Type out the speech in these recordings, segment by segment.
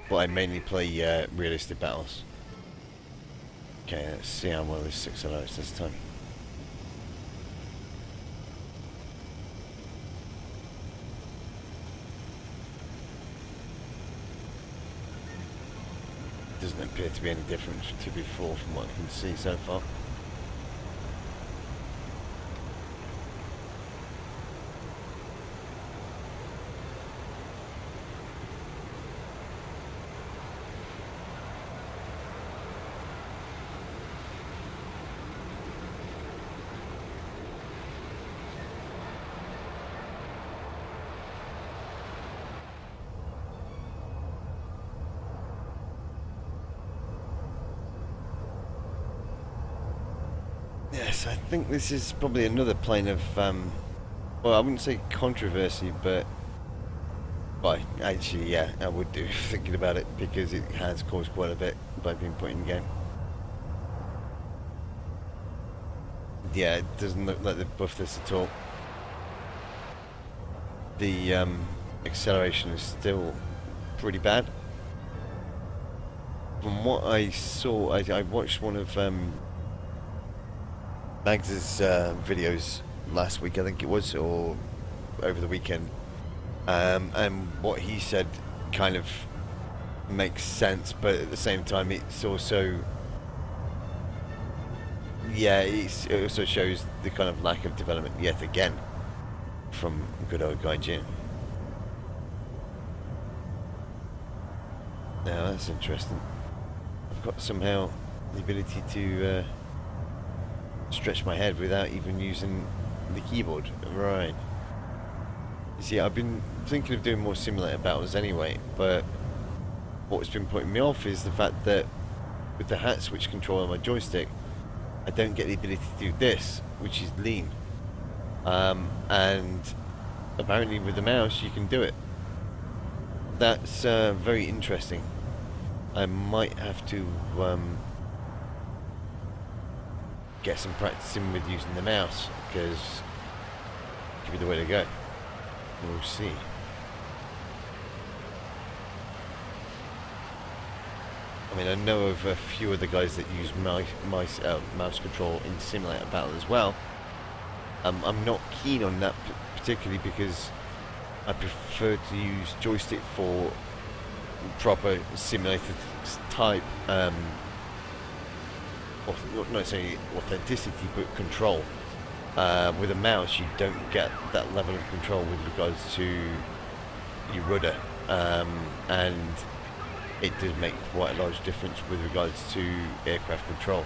But I mainly play realistic battles. Okay, let's see how well this accelerates this time. Doesn't appear to be any different to before from what I can see so far. Yes, I think this is probably another plane of, well, I wouldn't say controversy, but, well, actually, yeah, I would do, thinking about it, because it has caused quite a bit by being put in game. Yeah, it doesn't look like they've buffed this at all. The acceleration is still pretty bad. From what I saw, I watched one of Magz's videos last week, I think it was, or over the weekend, and what he said kind of makes sense, but at the same time it's also, yeah, it also shows the kind of lack of development yet again from good old Gaijin. Now that's interesting. I've got somehow the ability to stretch my head without even using the keyboard. Right. You see, I've been thinking of doing more simulator battles anyway, but what's been putting me off is the fact that with the hat switch control on my joystick, I don't get the ability to do this, which is lean. And apparently with the mouse you can do it. That's very interesting. I might have to get some practicing with using the mouse, because it could be the way to go. We'll see. I mean, I know of a few other guys that use mouse control in simulator battle as well. I'm not keen on that particularly because I prefer to use joystick for proper simulator type, not necessarily authenticity, but control. With a mouse, you don't get that level of control with regards to your rudder, and it does make quite a large difference with regards to aircraft control.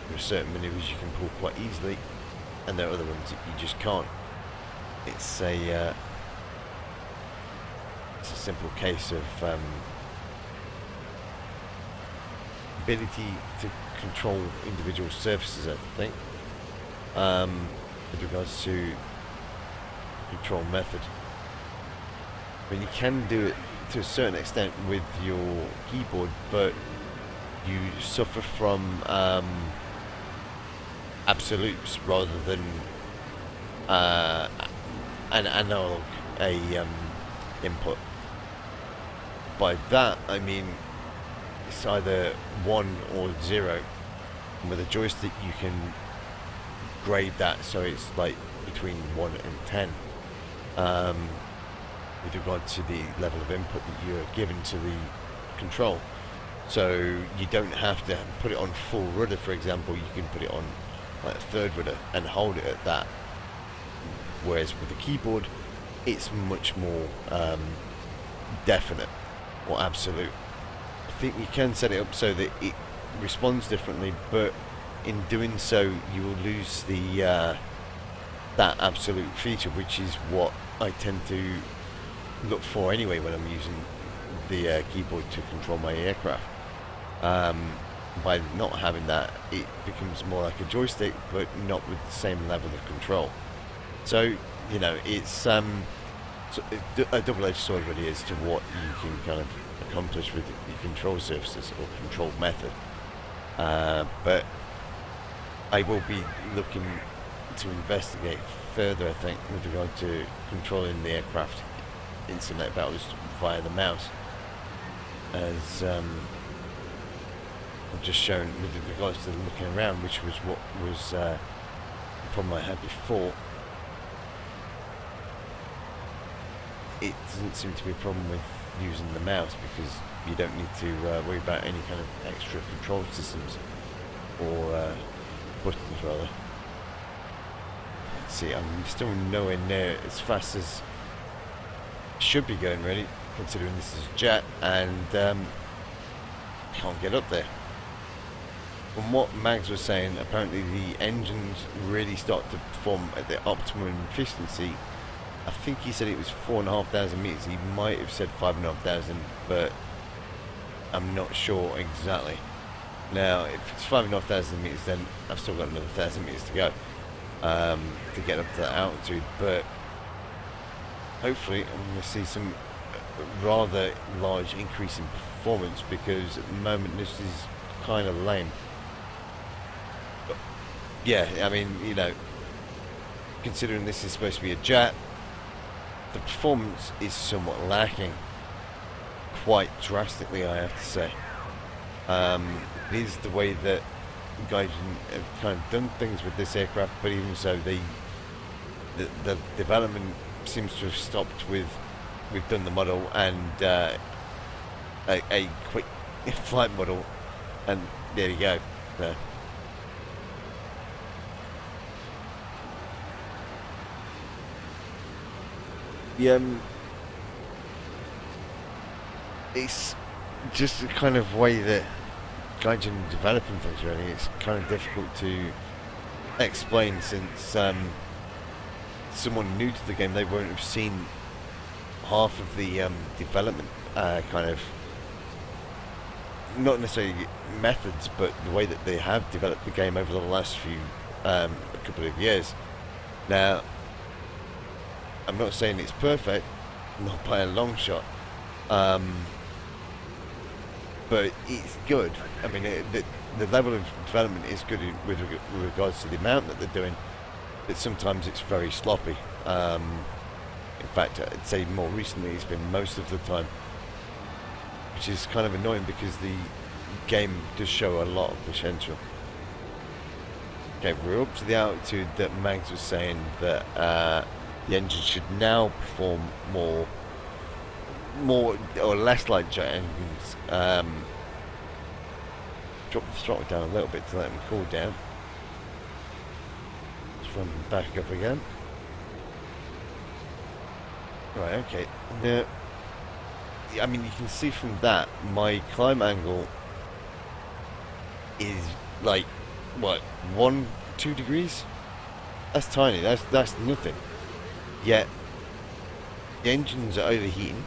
There are certain maneuvers you can pull quite easily, and there are other ones that you just can't. It's a simple case of ability to control individual surfaces, I think, with regards to control method. I mean, you can do it to a certain extent with your keyboard, but you suffer from absolutes rather than an analog input. By that I mean it's either 1 or 0, and with a joystick you can grade that so it's like between 1 and 10, with regard to the level of input that you're given to the control. So you don't have to put it on full rudder, for example. You can put it on like a third rudder and hold it at that, whereas with the keyboard it's much more definite or absolute. I think you can set it up so that it responds differently, but in doing so you will lose the that absolute feature, which is what I tend to look for anyway when I'm using the keyboard to control my aircraft. By not having that, it becomes more like a joystick, but not with the same level of control. So, you know, it's a double-edged sword really as to what you can kind of accomplish with your control surfaces or control method. But I will be looking to investigate further, I think, with regard to controlling the aircraft internet battles via the mouse, as I've just shown with regards to looking around, which was what was the problem I had before. It doesn't seem to be a problem with using the mouse, because you don't need to worry about any kind of extra control systems, or buttons rather. Let's see, I'm still nowhere near as fast as I should be going, really, considering this is a jet, and can't get up there. From what Magz was saying, apparently the engines really start to perform at their optimum efficiency. I think he said it was 4,500 meters. He might have said 5,500, but I'm not sure exactly. Now, if it's 5,500 meters, then I've still got another 1,000 meters to go to get up to that altitude. But hopefully, I'm going to see some rather large increase in performance, because at the moment this is kind of lame. But yeah, I mean, you know, considering this is supposed to be a jet, the performance is somewhat lacking, quite drastically, I have to say. It is the way that Gaijin have kind of done things with this aircraft, but even so, the development seems to have stopped with, we've done the model and a quick flight model, and there you go. It's just the kind of way that Gaijin are developing things, really. It's kind of difficult to explain, since someone new to the game, they won't have seen half of the development kind of, not necessarily methods, but the way that they have developed the game over the last few a couple of years. Now, I'm not saying it's perfect, not by a long shot, but it's good. I mean, the level of development is good with regards to the amount that they're doing, but sometimes it's very sloppy. In fact, I'd say more recently it's been most of the time, which is kind of annoying, because the game does show a lot of potential. Okay, we're up to the altitude that Magz was saying that the engine should now perform more or less like jet engines. Drop the throttle down a little bit to let them cool down. Let's run them back up again. Right, okay. Now, I mean, you can see from that my climb angle is like, what, 1-2 degrees? That's tiny. That's nothing. Yet the engines are overheating.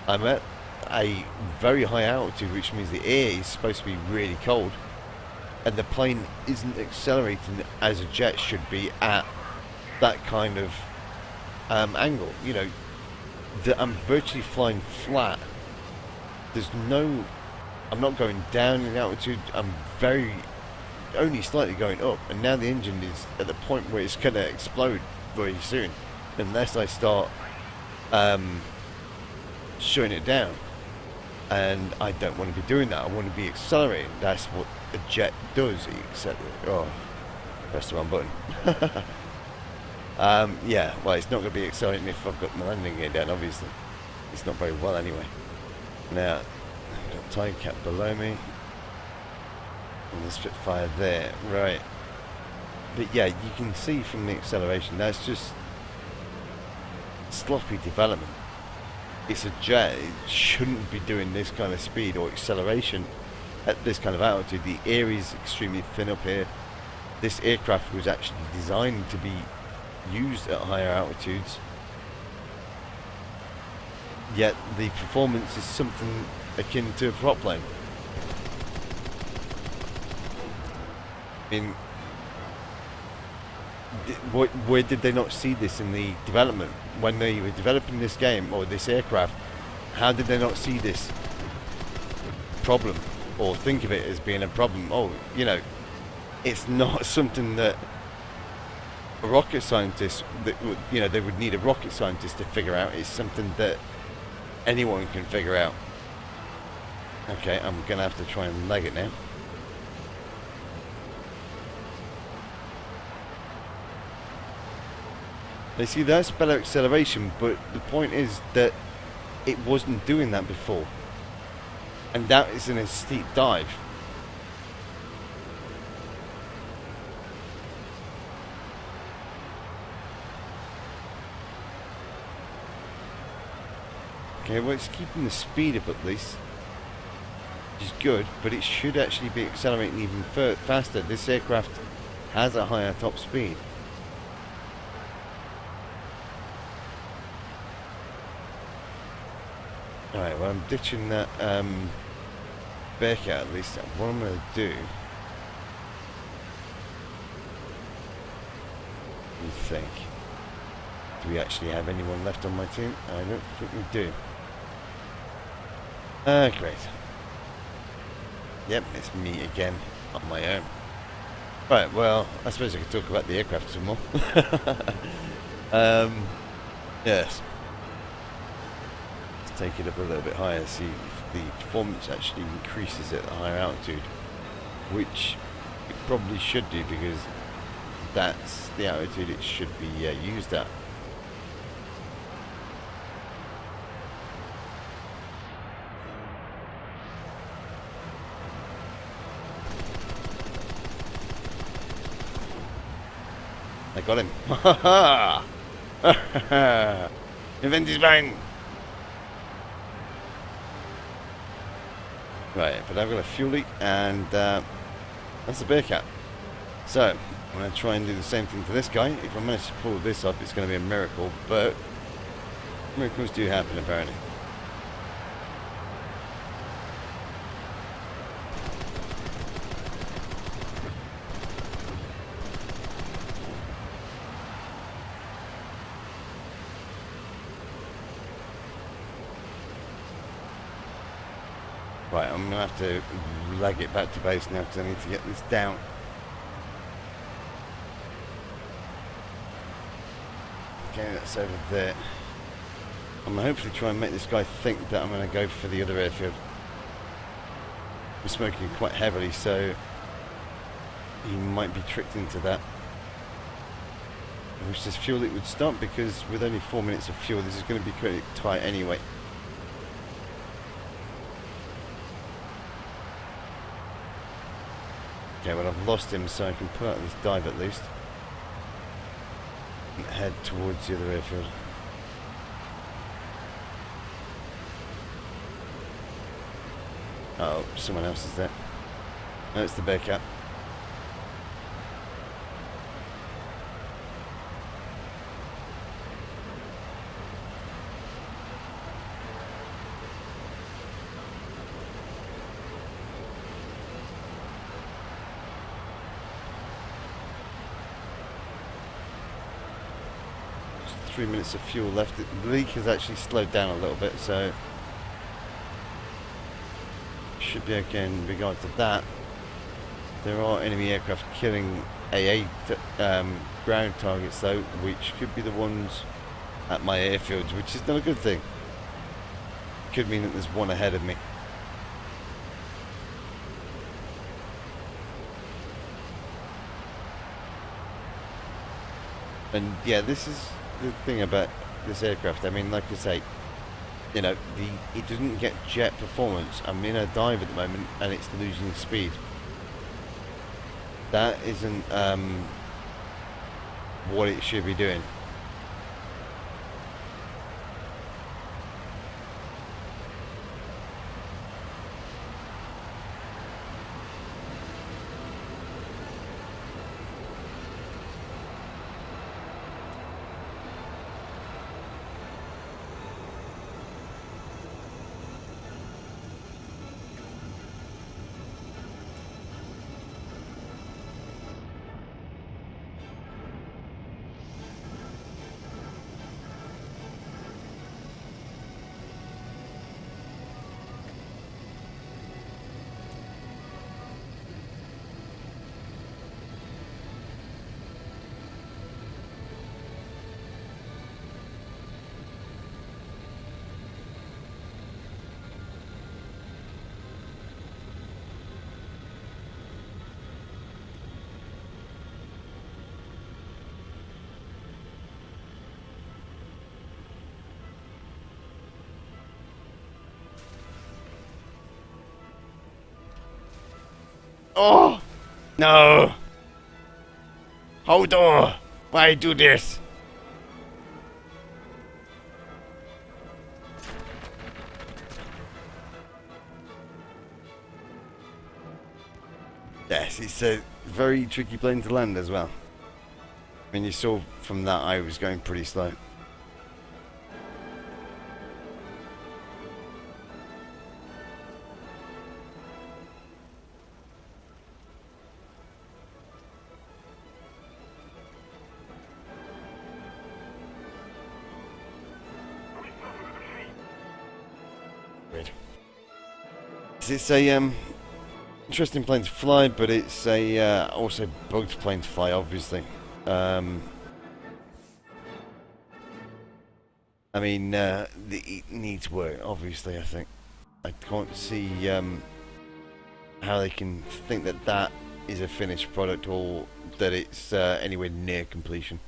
I'm at a very high altitude, which means the air is supposed to be really cold, and the plane isn't accelerating as a jet should be at that kind of angle. You know, I'm virtually flying flat. I'm not going down in altitude. I'm only slightly going up, and now the engine is at the point where it's going to explode very soon, unless I start shutting it down. And I don't want to be doing that. I want to be accelerating. That's what a jet does. Press the wrong button. Yeah, well, it's not going to be accelerating if I've got my landing gear down, obviously. It's not very well anyway. Now, I've got time cap below me, and the Spitfire there, right. But yeah, you can see from the acceleration, that's just sloppy development. It's a jet. It shouldn't be doing this kind of speed or acceleration at this kind of altitude. The air is extremely thin up here. This aircraft was actually designed to be used at higher altitudes, yet the performance is something akin to a prop plane. I mean, where did they not see this in the development? When they were developing this game or this aircraft, how did they not see this problem or think of it as being a problem? Oh, you know, it's not something that a rocket scientist, that you know, they would need a rocket scientist to figure out. It's something that anyone can figure out. Okay, I'm going to have to try and leg it now. You see, that's better acceleration, but the point is that it wasn't doing that before. And that is in a steep dive. Okay, well, it's keeping the speed up at least, which is good, but it should actually be accelerating even faster. This aircraft has a higher top speed. Alright, well, I'm ditching that Bearcat at least. What I'm going to do... What do you think? Do we actually have anyone left on my team? I don't think we do. Great. Yep, it's me again, on my own. Right, well, I suppose I could talk about the aircraft some more. Yes. Take it up a little bit higher, see if the performance actually increases at a higher altitude, which it probably should do, because that's the altitude it should be used at. I got him. Ha ha! Event is mine! Right, but I've got a fuel leak, and that's a Bearcat. So, I'm going to try and do the same thing to this guy. If I manage to pull this off, it's going to be a miracle, but miracles do happen, apparently. Right, I'm going to have to leg it back to base now because I need to get this down. Okay, that's over there. I'm going to hopefully try and make this guy think that I'm going to go for the other airfield. We're smoking quite heavily, so he might be tricked into that. I wish this fuel leak would stop, because with only 4 minutes of fuel, this is going to be pretty tight anyway. Okay, well, I've lost him, so I can pull out this dive at least and head towards the other airfield. Oh, someone else is there. No, it's the Bearcat. Just 3 minutes of fuel left. The leak has actually slowed down a little bit, so should be okay in regard to that. There are enemy aircraft killing AA ground targets though, which could be the ones at my airfields, which is not a good thing. Could mean that there's one ahead of me. And yeah, this is the thing about this aircraft. I mean, like I say, you know, it doesn't get jet performance. I'm in a dive at the moment and it's losing speed. That isn't what it should be doing. Oh! No! Hold on! Why do this? Yes, it's a very tricky plane to land as well. I mean, you saw from that I was going pretty slow. Weird. It's a interesting plane to fly, but it's a also bugged plane to fly, obviously. I mean, it needs work, obviously, I think. I can't see how they can think that that is a finished product or that it's anywhere near completion.